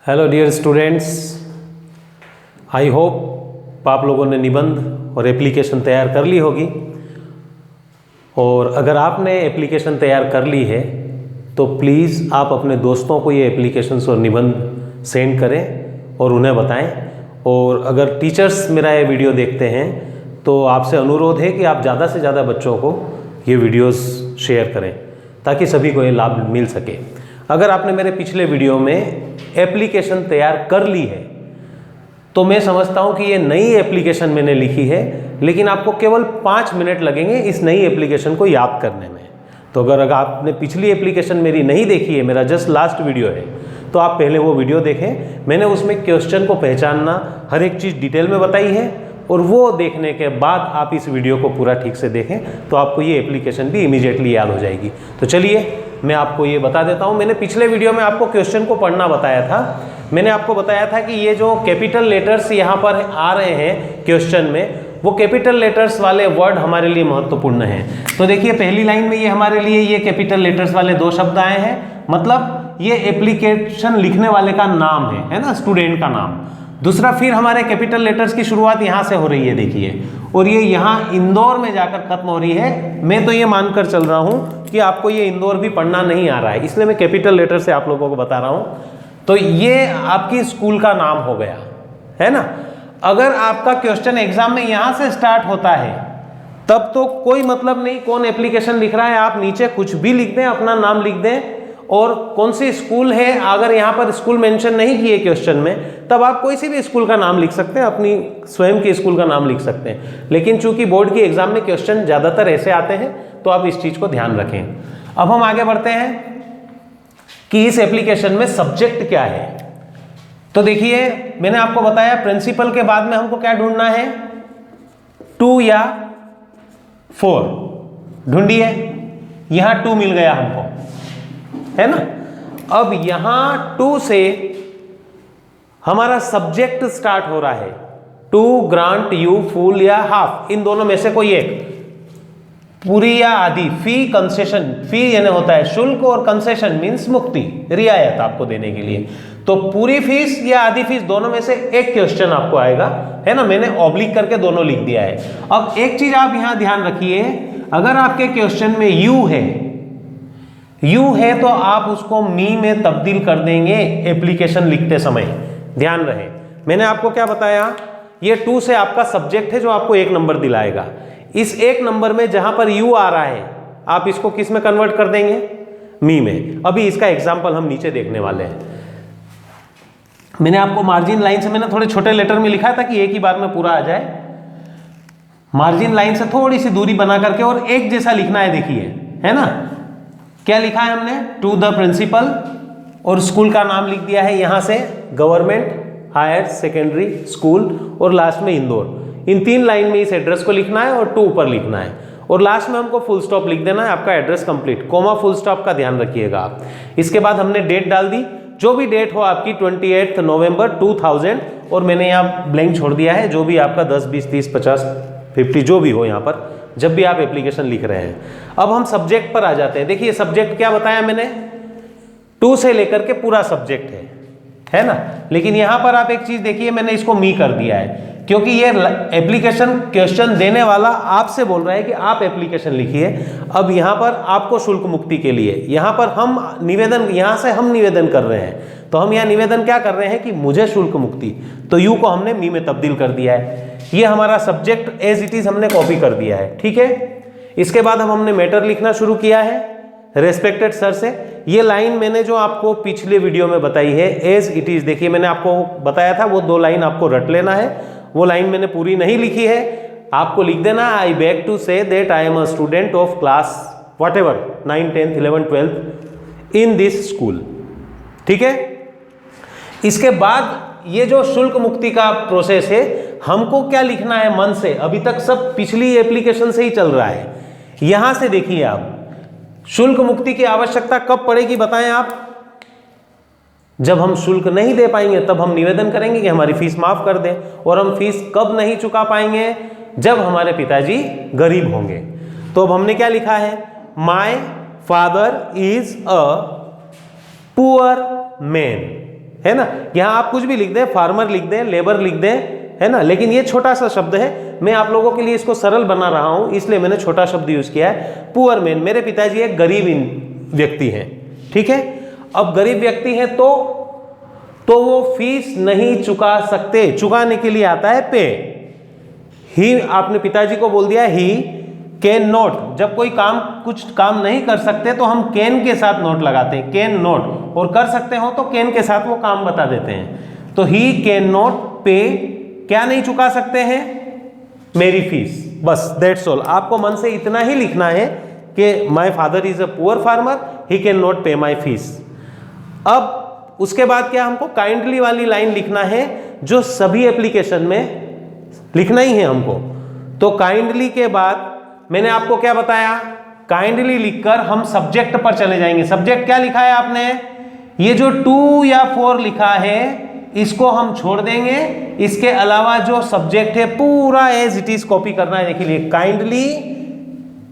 Hello dear students, I hope आप लोगों ने निबंध और एप्लीकेशन तैयार कर ली होगी। और अगर आपने एप्लीकेशन तैयार कर ली है तो प्लीज़ आप अपने दोस्तों को ये एप्लीकेशंस और निबंध सेंड करें और उन्हें बताएं। और अगर टीचर्स मेरा ये वीडियो देखते हैं तो आपसे अनुरोध है कि आप ज़्यादा से ज़्यादा बच्चों को ये वीडियोस शेयर करें ताकि सभी को ये लाभ मिल सके। अगर आपने मेरे पिछले वीडियो में एप्लीकेशन तैयार कर ली है तो मैं समझता हूँ कि ये नई एप्लीकेशन मैंने लिखी है, लेकिन आपको केवल 5 मिनट लगेंगे इस नई एप्लीकेशन को याद करने में। तो अगर आपने पिछली एप्लीकेशन मेरी नहीं देखी है, मेरा जस्ट लास्ट वीडियो है, तो आप पहले वो वीडियो देखें। मैंने उसमें क्वेश्चन को पहचानना, हर एक चीज़ डिटेल में बताई है, और वो देखने के बाद आप इस वीडियो को पूरा ठीक से देखें तो आपको ये एप्लीकेशन भी इमीडिएटली याद हो जाएगी। तो चलिए मैं आपको ये बता देता हूँ। मैंने पिछले वीडियो में आपको क्वेश्चन को पढ़ना बताया था। मैंने आपको बताया था कि ये जो कैपिटल लेटर्स यहाँ पर आ रहे हैं क्वेश्चन में, वो कैपिटल लेटर्स वाले वर्ड हमारे लिए महत्वपूर्ण हैं। तो देखिए पहली लाइन में ये हमारे लिए ये कैपिटल लेटर्स वाले 2 शब्द आए हैं, मतलब ये एप्लीकेशन लिखने वाले का नाम है ना, स्टूडेंट का नाम। दूसरा, फिर हमारे कैपिटल लेटर्स की शुरुआत यहाँ से हो रही है, देखिए, और ये यहाँ इंदौर में जाकर खत्म हो रही है। मैं तो ये मानकर चल रहा हूँ कि आपको ये इंदौर भी पढ़ना नहीं आ रहा है, इसलिए मैं कैपिटल लेटर से आप लोगों को बता रहा हूँ। तो ये आपकी स्कूल का नाम हो गया, है ना। अगर आपका क्वेश्चन एग्जाम में यहाँ से स्टार्ट होता है तब तो कोई मतलब नहीं कौन एप्लीकेशन लिख रहा है, आप नीचे कुछ भी लिख दें, अपना नाम लिख दें और कौन सी स्कूल है। अगर यहाँ पर स्कूल मेंशन नहीं किए क्वेश्चन में, तब आप कोई सी भी स्कूल का नाम लिख सकते हैं, अपनी स्वयं की स्कूल का नाम लिख सकते हैं। लेकिन चूंकि बोर्ड की एग्जाम में क्वेश्चन ज़्यादातर ऐसे आते हैं तो आप इस चीज़ को ध्यान रखें। अब हम आगे बढ़ते हैं कि इस एप्लीकेशन में सब्जेक्ट क्या है। तो देखिए मैंने आपको बताया प्रिंसिपल के बाद में हमको क्या ढूंढना है, 2 या 4 ढूंढिए। यहां 2 मिल गया हमको, है ना। अब यहां 2 से हमारा सब्जेक्ट स्टार्ट हो रहा है, टू, ग्रांट, यू, फुल या हाफ, इन दोनों में से कोई एक, पूरी या आधी, फी, कंसेशन। फी यानी होता है शुल्क और कंसेशन मींस मुक्ति, रियायत आपको देने के लिए। तो पूरी फीस या आधी फीस, दोनों में से एक क्वेश्चन आपको आएगा, है ना। मैंने ऑब्लिक करके दोनों लिख दिया है। अब एक चीज आप यहां ध्यान रखिए, अगर आपके क्वेश्चन में यू है तो आप उसको मी में तब्दील कर देंगे एप्लीकेशन लिखते समय, ध्यान रहे। मैंने आपको क्या बताया, ये 2 से आपका सब्जेक्ट है जो आपको 1 नंबर दिलाएगा। इस 1 नंबर में जहां पर यू आ रहा है आप इसको किस में कन्वर्ट कर देंगे, मी में। अभी इसका एग्जाम्पल हम नीचे देखने वाले हैं। मैंने आपको मार्जिन लाइन से, मैंने थोड़े छोटे लेटर में लिखा था कि एक ही बार में पूरा आ जाए। मार्जिन लाइन से थोड़ी सी दूरी बना करके और एक जैसा लिखना है, देखिए, है ना। क्या लिखा है हमने, टू द प्रिंसिपल, और स्कूल का नाम लिख दिया है यहां से गवर्नमेंट हायर सेकेंडरी स्कूल, और लास्ट में इंदौर। इन 3 लाइन में इस एड्रेस को लिखना है और 2 ऊपर लिखना है, और लास्ट में हमको फुल स्टॉप लिख देना है, आपका address complete. Comma full stop का ध्यान रखिएगा आप। इसके बाद हमने डेट डाल दी, जो भी डेट हो आपकी, 28 नवंबर 2000, और मैंने यहाँ ब्लैंक छोड़ दिया है, जो भी आपका 10, 20, 30, 50, 50 जो भी हो यहाँ पर, जब भी आप एप्लीकेशन लिख रहे हैं। अब हम सब्जेक्ट पर आ जाते हैं। देखिए सब्जेक्ट क्या बताया मैंने, 2 से लेकर के पूरा सब्जेक्ट है ना। लेकिन यहाँ पर आप एक चीज देखिए, मैंने इसको मी कर दिया है क्योंकि ये एप्लीकेशन क्वेश्चन देने वाला आपसे बोल रहा है कि आप एप्लीकेशन लिखिए। अब यहाँ पर आपको शुल्क मुक्ति के लिए, यहाँ पर हम निवेदन, यहाँ से हम निवेदन कर रहे हैं, तो हम यहाँ निवेदन क्या कर रहे हैं कि मुझे शुल्क मुक्ति, तो यू को हमने मी में तब्दील कर दिया है। ये हमारा सब्जेक्ट एज इट इज हमने कॉपी कर दिया है, ठीक है। इसके बाद हमने मैटर लिखना शुरू किया है रेस्पेक्टेड सर से। ये लाइन मैंने जो आपको पिछले वीडियो में बताई है, एज इट इज, देखिए मैंने आपको बताया था वो 2 लाइन आपको रट लेना है। वो लाइन मैंने पूरी नहीं लिखी है, आपको लिख देना, I beg to say that I am a student of class whatever 9, 10, 11, 12 in this school, ठीक है। इसके बाद ये जो शुल्क मुक्ति का प्रोसेस है, हमको क्या लिखना है मन से, अभी तक सब पिछली एप्लीकेशन से ही चल रहा है। यहां से देखिए आप, शुल्क मुक्ति की आवश्यकता कब पड़ेगी बताएं आप, जब हम शुल्क नहीं दे पाएंगे तब हम निवेदन करेंगे कि हमारी फीस माफ कर दें। और हम फीस कब नहीं चुका पाएंगे, जब हमारे पिताजी गरीब होंगे। तो अब हमने क्या लिखा है, my father is a poor man, है ना। यहाँ आप कुछ भी लिख दें, फार्मर लिख दें, लेबर लिख दें, है ना, लेकिन ये छोटा सा शब्द है, मैं आप लोगों के लिए इसको सरल बना रहा हूं, इसलिए मैंने छोटा शब्द यूज किया है। पुअर मैन, मेरे पिताजी एक गरीब व्यक्ति हैं, ठीक है। अब गरीब व्यक्ति हैं तो वो फीस नहीं चुका सकते, चुकाने के लिए आता है पे। ही, आपने पिताजी को बोल दिया ही कैन नॉट, जब कोई कुछ काम नहीं कर सकते तो हम कैन के साथ नोट लगाते हैं, कैन नॉट, और कर सकते हो तो कैन के साथ वो काम बता देते हैं। तो ही कैन नॉट पे, क्या नहीं चुका सकते हैं, मेरी फीस, बस दैट्स ऑल। आपको मन से इतना ही लिखना है कि my father is a poor farmer, he can not पे माय फीस। अब उसके बाद क्या, हमको काइंडली वाली लाइन लिखना है जो सभी एप्लीकेशन में लिखना ही है हमको। तो काइंडली के बाद मैंने आपको क्या बताया, काइंडली लिखकर हम सब्जेक्ट पर चले जाएंगे। सब्जेक्ट क्या लिखा है आपने, ये जो 2 या 4 लिखा है इसको हम छोड़ देंगे, इसके अलावा जो सब्जेक्ट है पूरा एज इट इज कॉपी करना है। देखिए काइंडली,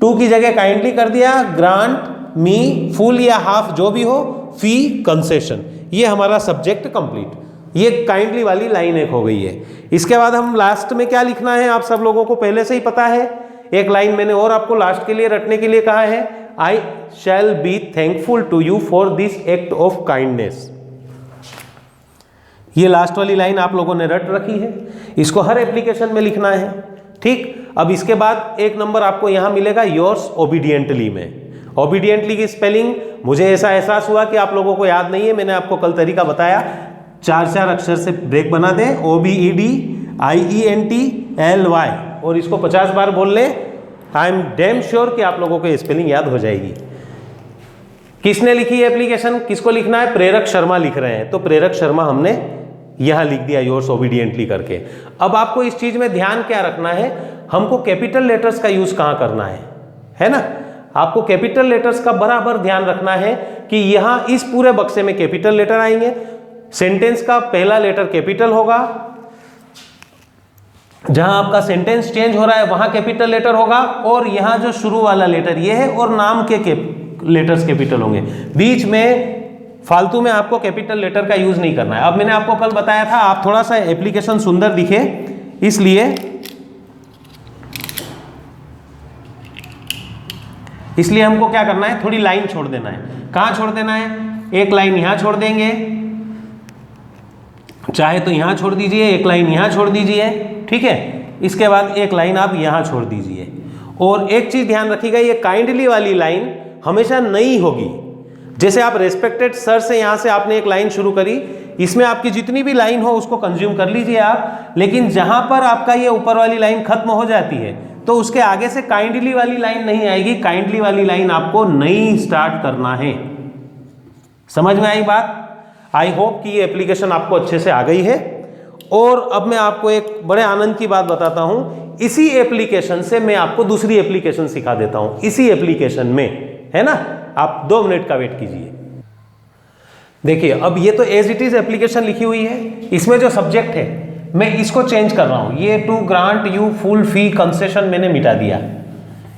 2 की जगह काइंडली कर दिया, ग्रांट मी, फुल या हाफ जो भी हो, फी कंसेशन, ये हमारा सब्जेक्ट कंप्लीट। ये काइंडली वाली लाइन एक हो गई है। इसके बाद हम लास्ट में क्या लिखना है, आप सब लोगों को पहले से ही पता है। एक लाइन मैंने और आपको लास्ट के लिए रटने के लिए कहा है, I shall be thankful to you for this act of kindness. ये लास्ट वाली लाइन आप लोगों ने रट रखी है, इसको हर एप्लीकेशन में लिखना है, ठीक। अब इसके बाद एक नंबर आपको यहां मिलेगा योर्स ओबीडियंटली में। ओबीडियंटली की स्पेलिंग मुझे ऐसा एहसास हुआ कि आप लोगों को याद नहीं है, मैंने आपको कल तरीका बताया, 4 अक्षर से ब्रेक बना दें, OBEDIENTLY, और इसको 50 बार बोल लें। आई एम डैम श्योर कि आप लोगों को ये स्पेलिंग याद हो जाएगी। किसने लिखी है एप्लीकेशन, किसको लिखना है, प्रेरक शर्मा लिख रहे हैं, तो प्रेरक शर्मा हमने यहां लिख दिया योर्स ओबीडियंटली करके। अब आपको इस चीज में ध्यान क्या रखना है, हमको कैपिटल लेटर्स का यूज कहां करना है ना। आपको कैपिटल लेटर्स का बराबर ध्यान रखना है कि यहां इस पूरे बक्से में कैपिटल लेटर आएंगे, सेंटेंस का पहला लेटर कैपिटल होगा, जहां आपका सेंटेंस चेंज हो रहा है वहां कैपिटल लेटर होगा, और यहां जो शुरू वाला लेटर ये है, और नाम के लेटर्स कैपिटल होंगे। बीच में फालतू में आपको कैपिटल लेटर का यूज नहीं करना है। अब मैंने आपको कल बताया था, आप थोड़ा सा एप्लीकेशन सुंदर दिखे इसलिए हमको क्या करना है, थोड़ी लाइन छोड़ देना है। कहां छोड़ देना है, एक लाइन यहां छोड़ देंगे, चाहे तो यहां छोड़ दीजिए, एक लाइन यहां छोड़ दीजिए, ठीक है। इसके बाद एक लाइन आप यहां छोड़ दीजिए। और एक चीज ध्यान रखिएगा, ये काइंडली वाली लाइन हमेशा नई होगी। जैसे आप रेस्पेक्टेड सर से यहां से आपने एक लाइन शुरू करी, इसमें आपकी जितनी भी लाइन हो उसको कंज्यूम कर लीजिए आप, लेकिन जहां पर आपका ये ऊपर वाली लाइन खत्म हो जाती है तो उसके आगे से काइंडली वाली लाइन नहीं आएगी। काइंडली वाली लाइन आपको नई स्टार्ट करना है। समझ में आई बात? आई होप कि ये एप्लीकेशन आपको अच्छे से आ गई है। और अब मैं आपको एक बड़े आनंद की बात बताता हूं, इसी एप्लीकेशन से मैं आपको दूसरी एप्लीकेशन सिखा देता हूं, इसी एप्लीकेशन में, है ना। आप 2 मिनट का वेट कीजिए। देखिए अब ये तो एज इट इज एप्लीकेशन लिखी हुई है, इसमें जो सब्जेक्ट है मैं इसको चेंज कर रहा हूं, ये to grant you full fee concession मैंने मिटा दिया।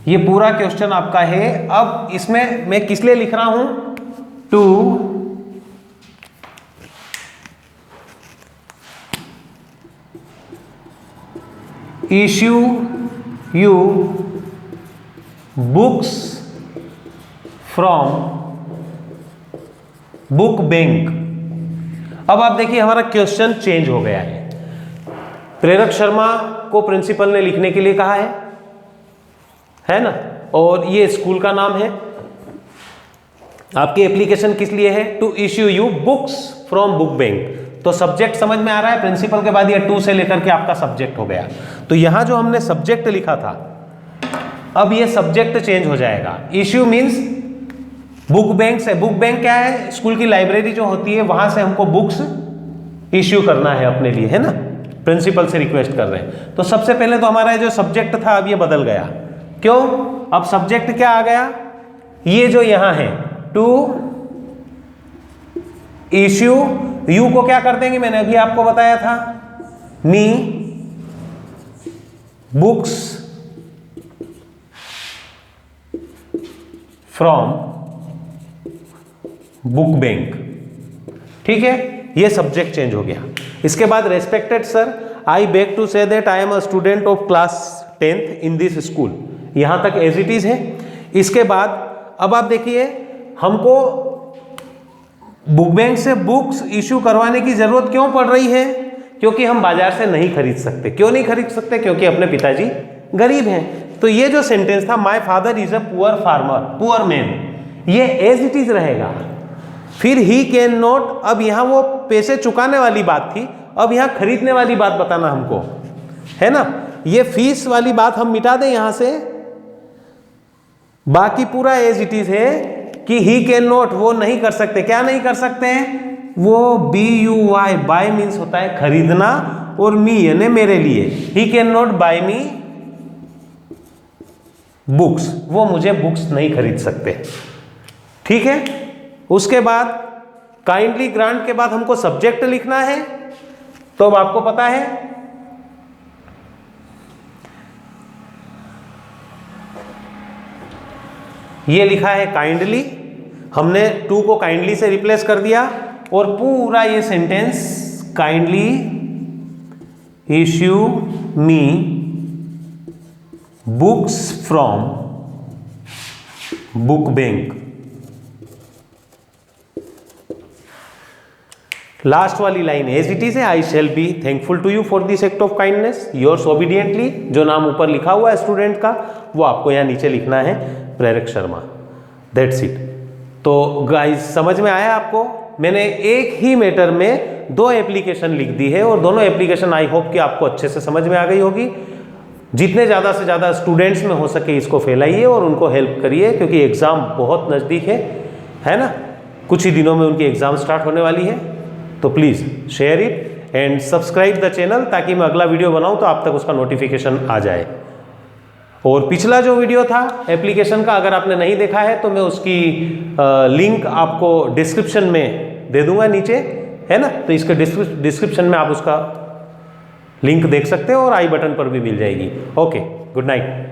ये पूरा क्वेश्चन आपका है। अब इसमें मैं किस लिए लिख रहा हूं, to issue you books from book bank. अब आप देखिए हमारा क्वेश्चन चेंज हो गया है। प्रेरक शर्मा को प्रिंसिपल ने लिखने के लिए कहा है ना, और ये स्कूल का नाम है। आपकी एप्लीकेशन किस लिए है, to issue you books from book bank. तो सब्जेक्ट समझ में आ रहा है, प्रिंसिपल के बाद ये टू से लेकर के आपका सब्जेक्ट हो गया। तो यहां जो हमने सब्जेक्ट लिखा था, अब ये सब्जेक्ट चेंज हो जाएगा। इश्यू मींस बुक बैंक से, बुक बैंक क्या है, स्कूल की लाइब्रेरी जो होती है वहां से हमको बुक्स इश्यू करना है अपने लिए, है ना, प्रिंसिपल से रिक्वेस्ट कर रहे हैं। तो सबसे पहले तो हमारा जो सब्जेक्ट था अब ये बदल गया। क्यों, अब सब्जेक्ट क्या आ गया, ये जो यहां है टू इश्यू, यू को क्या कर देंगे, मैंने अभी आपको बताया था, me books from book bank. ठीक है, ये सब्जेक्ट चेंज हो गया। इसके बाद respected sir, I beg to say that I am a student of class 10th in this school, यहाँ तक एज इट इज है। इसके बाद अब आप देखिए, हमको बुक बैंक से बुक्स इशू करवाने की जरूरत क्यों पड़ रही है? क्योंकि हम बाजार से नहीं खरीद सकते। क्यों नहीं खरीद सकते? क्योंकि अपने पिताजी गरीब हैं। तो ये जो सेंटेंस था, my father is a poor farmer, poor man, ये एज इट इज रहेगा। फिर ही कैन नॉट, अब यहां वो पैसे चुकाने वाली बात थी, अब यहां खरीदने वाली बात बताना हमको है ना। ये फीस वाली बात हम मिटा दें यहां से, बाकी पूरा एज इट इज है कि ही कैन नॉट, वो नहीं कर सकते। क्या नहीं कर सकते हैं? वो BUY, बाय मीन्स होता है खरीदना, और मी यानी मेरे लिए। He can not buy me books, वो मुझे बुक्स नहीं खरीद सकते। ठीक है। उसके बाद काइंडली ग्रांट के बाद हमको सब्जेक्ट लिखना है। तो अब आपको पता है, ये लिखा है काइंडली, हमने टू को काइंडली से रिप्लेस कर दिया, और पूरा ये sentence kindly issue me books from book bank. Last वाली लाइन एज इट इज है, I shall be thankful to you for this act of kindness, yours obediently. जो नाम ऊपर लिखा हुआ है स्टूडेंट का, वो आपको यहां नीचे लिखना है, प्रेरक शर्मा। That's it. तो गाइस समझ में आया आपको? मैंने एक ही मैटर में 2 एप्लीकेशन लिख दी है, और दोनों एप्लीकेशन आई होप कि आपको अच्छे से समझ में आ गई होगी। जितने ज़्यादा से ज़्यादा स्टूडेंट्स में हो सके इसको फैलाइए और उनको हेल्प करिए, क्योंकि एग्ज़ाम बहुत नज़दीक है ना। कुछ ही दिनों में उनकी एग्ज़ाम स्टार्ट होने वाली है। तो please share it and subscribe the channel, ताकि मैं अगला वीडियो बनाऊं तो आप तक उसका नोटिफिकेशन आ जाए। और पिछला जो वीडियो था एप्लीकेशन का, अगर आपने नहीं देखा है तो मैं उसकी लिंक आपको डिस्क्रिप्शन में दे दूंगा नीचे, है ना। तो इसके डिस्क्रिप्शन में आप उसका लिंक देख सकते हो, और आई बटन पर भी मिल जाएगी। Okay, good night.